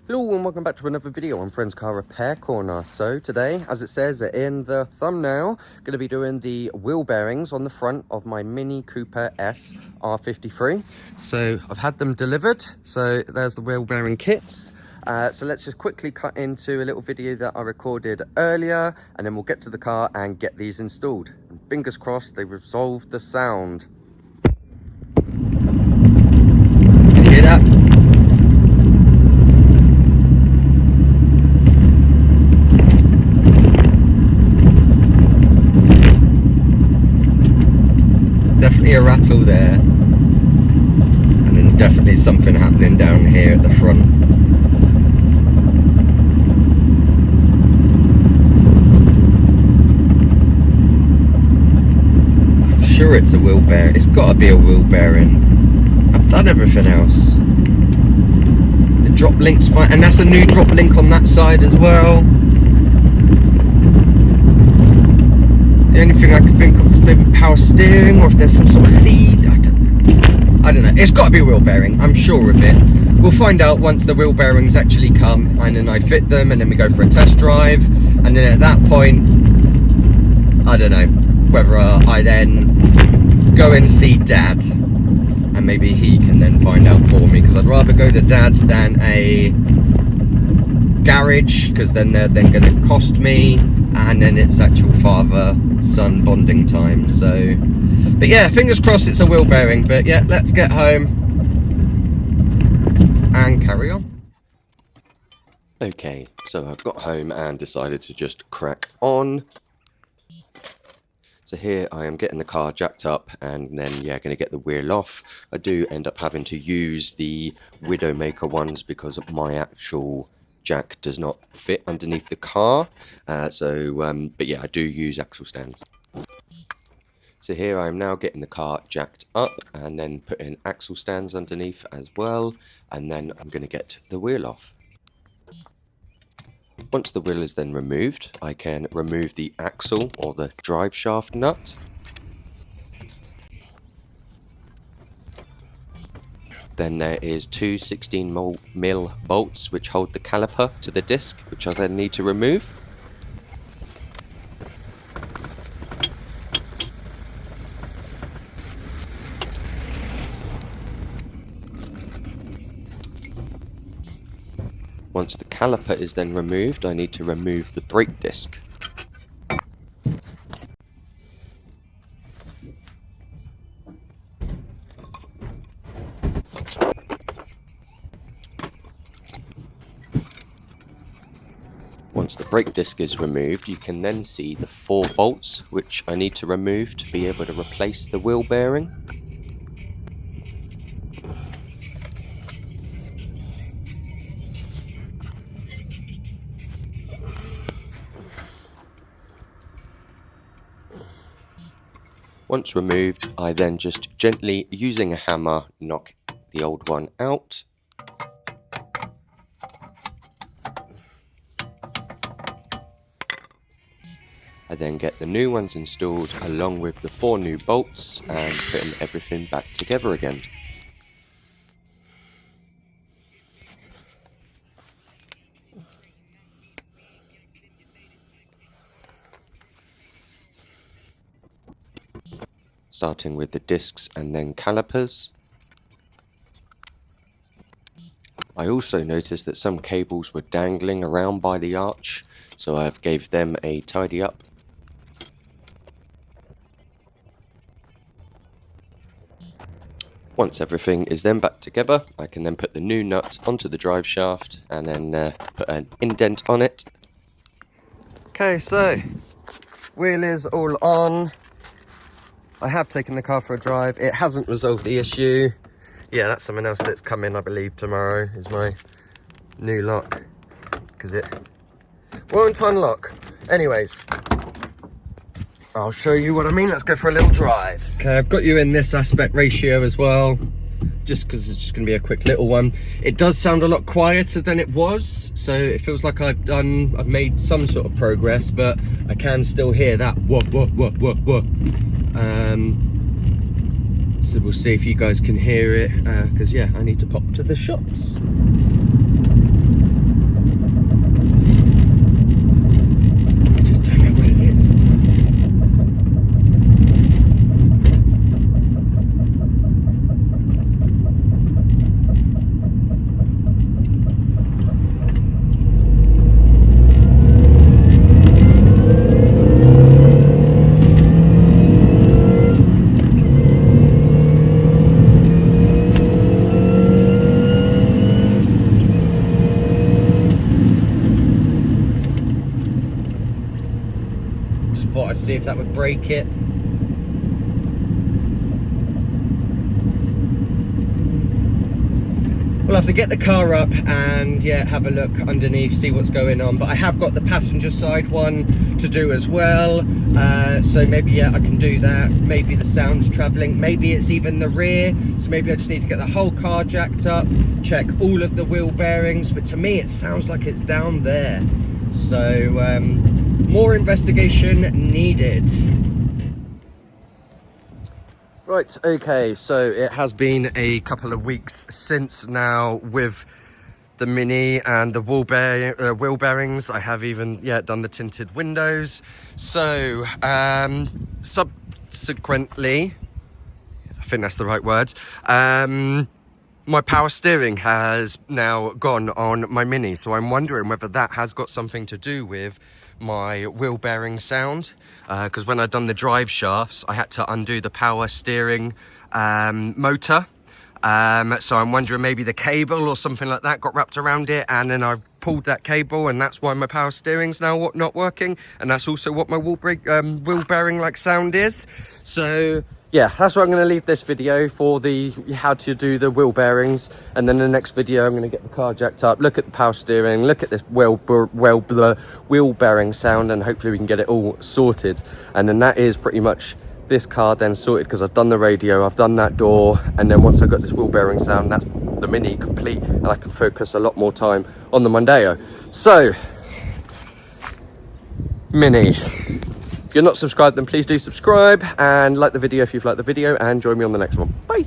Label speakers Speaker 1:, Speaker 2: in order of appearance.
Speaker 1: Hello and welcome back to another video on Friends Car Repair Corner. So today, as it says in the thumbnail, going to be doing the wheel bearings on the front of my Mini Cooper S R53. So I've had them delivered. So there's the wheel bearing kits. So let's just quickly cut into a little video that I recorded earlier, and then we'll get to the car and get these installed. And fingers crossed they resolved the sound. Can you hear that? Definitely a rattle there, and then definitely something happening down here at the front. I'm sure it's a wheel bearing. It's got to be a wheel bearing. I've done everything else. The drop link's fine, and that's a new drop link on that side as well. The only thing I can think of is maybe power steering, or if there's some sort of lead. I don't know. It's got to be a wheel bearing. I'm sure of it. We'll find out once the wheel bearings actually come, and then I fit them, and then we go for a test drive. And then at that point, I don't know whether I then go and see Dad, and maybe he can then find out for me. Because I'd rather go to Dad than a garage, because then they're then going to cost me, and then it's actual father-son bonding time. So, but yeah, fingers crossed it's a wheel bearing. But yeah, let's get home and carry on. Okay, so I've got home and decided to just crack on. So here I am getting the car jacked up, and then yeah, going to get the wheel off. I do end up having to use the Widowmaker ones because my actual jack does not fit underneath the car, but yeah, I do use axle stands. So here I am now getting the car jacked up and then putting axle stands underneath as well, and then I'm going to get the wheel off. Once the wheel is then removed, I can remove the axle or the drive shaft nut. Then there is two 16mm bolts which hold the caliper to the disc, which I then need to remove. Once the caliper is then removed, I need to remove the brake disc. Once the brake disc is removed, you can then see the 4 bolts which I need to remove to be able to replace the wheel bearing. Once removed, I then just gently, using a hammer, knock the old one out. I then get the new ones installed along with the 4 new bolts and putting everything back together again. Starting with the discs and then calipers. I also noticed that some cables were dangling around by the arch, so I've gave them a tidy up. Once everything is then back together, I can then put the new nut onto the drive shaft and then put an indent on it. Okay, so wheel is all on. I have taken the car for a drive. It hasn't resolved the issue. Yeah, that's something else that's coming, I believe, tomorrow, is my new lock, because it won't unlock. Anyways, I'll show you what I mean. Let's go for a little drive. Okay, I've got you in this aspect ratio as well, just because it's just going to be a quick little one. It does sound a lot quieter than it was, so it feels like I've made some sort of progress, but I can still hear that whoa. So we'll see if you guys can hear it, because yeah, I need to pop to the shops. I'd see if that would break it. We'll have to get the car up and yeah, have a look underneath, see what's going on. But I have got the passenger side one to do as well, so maybe yeah, I can do that. Maybe the sound's traveling, maybe it's even the rear, so maybe I just need to get the whole car jacked up, check all of the wheel bearings. But to me it sounds like it's down there, so more investigation needed. Right, okay, so it has been a couple of weeks since now with the Mini and the wheel bearings. I have even, yeah, done the tinted windows. So, subsequently, I think that's the right word, my power steering has now gone on my Mini. So I'm wondering whether that has got something to do with my wheel bearing sound. Because when I'd done the drive shafts, I had to undo the power steering motor. So I'm wondering maybe the cable or something like that got wrapped around it, and then I pulled that cable, and that's why my power steering's now not working, and that's also what my wheel bearing like sound is. So yeah, that's where I'm going to leave this video for the how to do the wheel bearings, and then the next video I'm going to get the car jacked up, look at the power steering, look at this wheel bearing sound, and hopefully we can get it all sorted. And then that is pretty much this car then sorted, because I've done the radio, I've done that door, and then once I've got this wheel bearing sound, that's the Mini complete, and I can focus a lot more time on the Mondeo. So Mini, if you're not subscribed, then please do subscribe and like the video if you've liked the video, and join me on the next one. Bye.